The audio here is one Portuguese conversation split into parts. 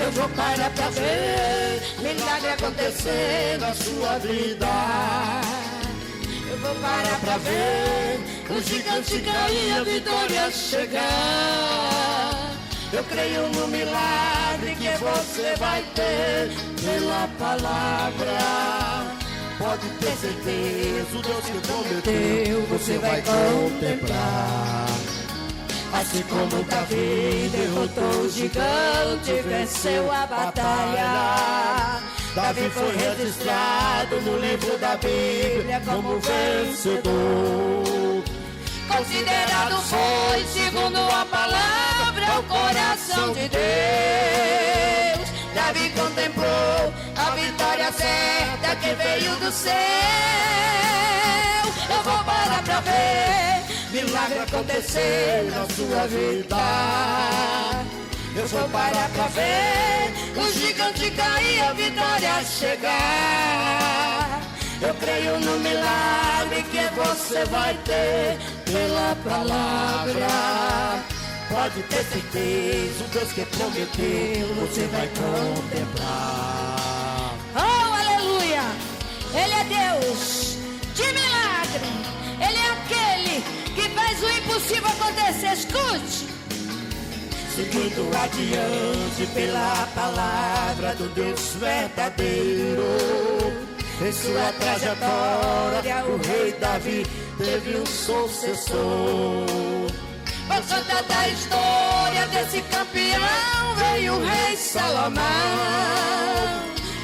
Eu vou parar pra ver milagre acontecer na sua vida. Eu vou parar pra ver o gigante cair, a vitória chegar. Eu creio no milagre que você vai ter pela palavra. Pode ter certeza, o Deus que prometeu, você vai contemplar. Assim como Davi derrotou o gigante, venceu a batalha. Davi foi registrado no livro da Bíblia como vencedor. Considerado foi, segundo a palavra, o coração de Deus. Davi contemplou a vitória certa que veio do céu. Eu vou parar pra ver milagre acontecer na sua vida. Eu vou parar pra ver o gigante cair, a vitória chegar. Eu creio no milagre que você vai ter pela palavra. Pode ter certeza, o Deus que prometeu, você vai contemplar. Oh, aleluia! Ele é Deus de milagre. Ele é aquele que faz o impossível acontecer. Escute. Seguindo adiante pela palavra do Deus verdadeiro. Em sua trajetória o rei Davi teve um sucessor. Por conta da história desse campeão veio o rei Salomão,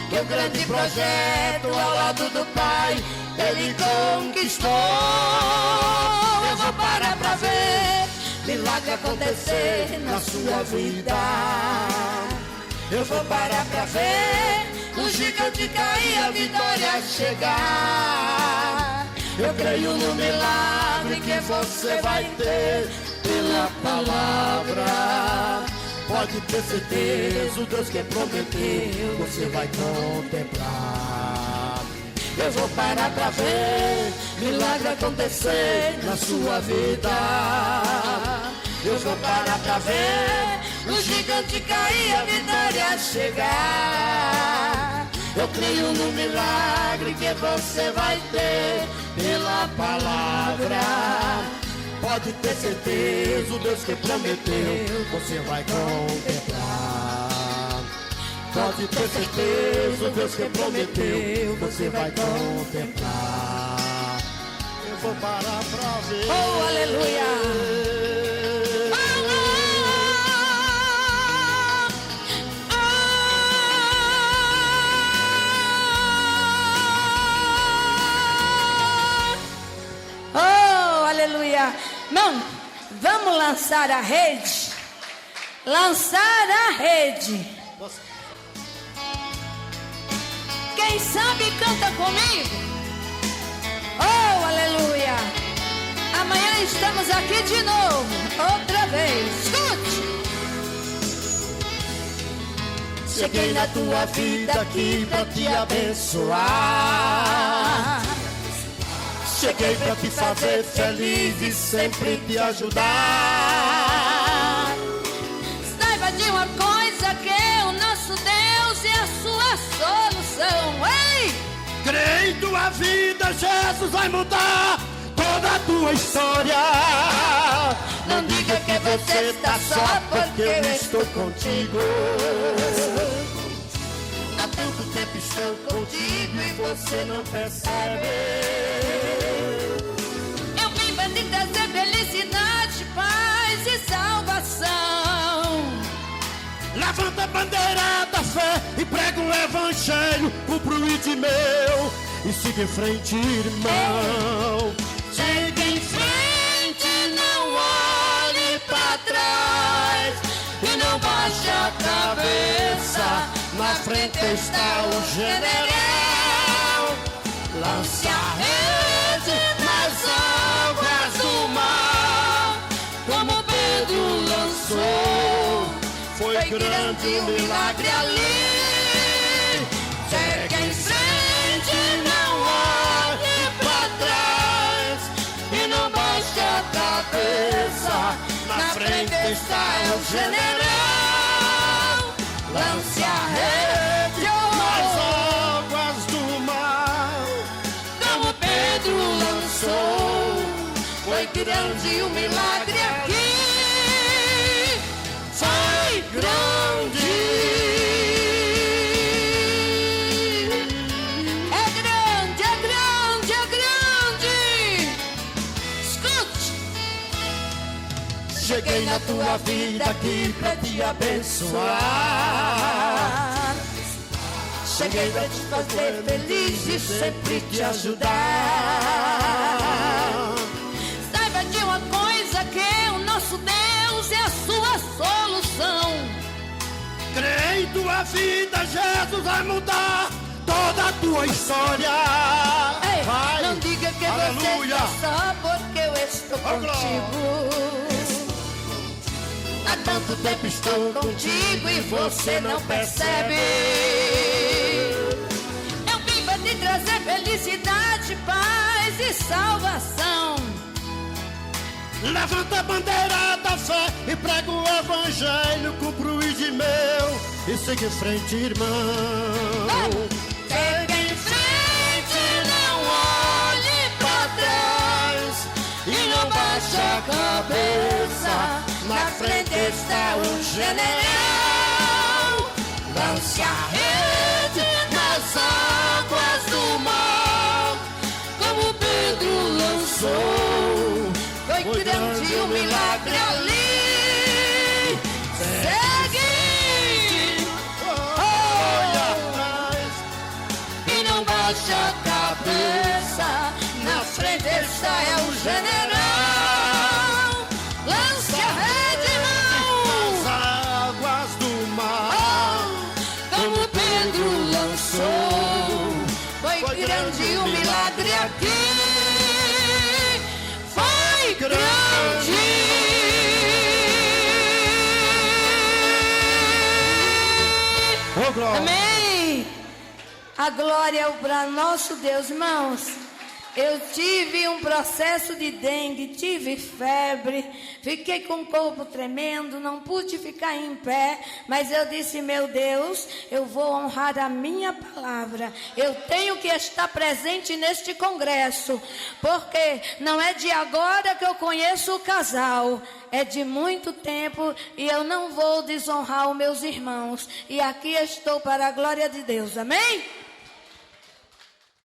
que o grande projeto ao lado do pai ele conquistou. Eu vou parar pra ver milagre acontecer na sua vida. Eu vou parar pra ver o gigante cair, a vitória chegar. Eu creio no milagre que você vai ter pela palavra. Pode ter certeza, o Deus que prometeu, você vai contemplar. Eu vou parar pra ver milagre acontecer na sua vida. Eu vou parar pra ver o gigante cair, a vitória chegar. Eu creio no milagre que você vai ter pela palavra. Pode ter certeza, o Deus que prometeu, você vai contemplar. Pode ter certeza, o Deus que prometeu, você vai contemplar. Eu vou parar pra ver. Oh, aleluia! Aleluia. Não, vamos lançar a rede. Lançar a rede. Quem sabe canta comigo. Oh, aleluia. Amanhã estamos aqui de novo. Outra vez. Escute. Cheguei na tua vida aqui pra te abençoar. Cheguei pra te fazer feliz e sempre te ajudar. Saiba de uma coisa, que o nosso Deus é a sua solução. Ei! Crê em tua vida, Jesus vai mudar toda a tua história. Não diga que você está só, porque eu estou contigo. Há tanto tempo estou contigo e você não percebe. De trazer felicidade, paz e salvação. Levanta a bandeira da fé e prega o evangelho, cumpra o ide meu e siga em frente, irmão. Siga em frente, não olhe para trás e não baixe a cabeça. Na frente está o general. Lance a rede nas águas do mar, como Pedro lançou. Foi grande o milagre ali. Segue em frente, não olhe para trás e não baixe a cabeça. Na frente está o general. lance a rede nas águas do mar, como Pedro lançou. Foi grande o milagre aqui, foi grande. É grande, é grande, é grande. Escute. cheguei na tua vida aqui pra te abençoar. Cheguei pra te fazer feliz e sempre te ajudar. Saiba de uma coisa, que o nosso Deus é a sua solução. Crê em tua vida, Jesus vai mudar toda a tua história. Ei, Vai. não diga que Aleluia. você está só, porque eu estou contigo. Há tanto tempo estou contigo e você não percebe. Eu vim para te trazer felicidade, paz e salvação. Levanta a bandeira da fé e prega o evangelho, cumpra o ide meu e siga em frente, irmão. Segue em frente, não olhe para trás e não baixe a cabeça. Na frente está o general. Lance a rede nas águas do mar, como Pedro lançou. Foi grande o milagre ali. Segue, Olha atrás, e não baixe a cabeça. Na frente está o general. Lance a rede, nas irmão, águas do mar, como Pedro lançou. Foi grande o milagre aqui. Foi grande. Ô, glória. Amém. A glória é para nosso Deus, irmãos. Eu tive um processo de dengue, tive febre, fiquei com o corpo tremendo, não pude ficar em pé, mas eu disse, meu Deus, eu vou honrar a minha palavra, eu tenho que estar presente neste congresso, porque não é de agora que eu conheço o casal, é de muito tempo e eu não vou desonrar os meus irmãos, e aqui estou para a glória de Deus, amém?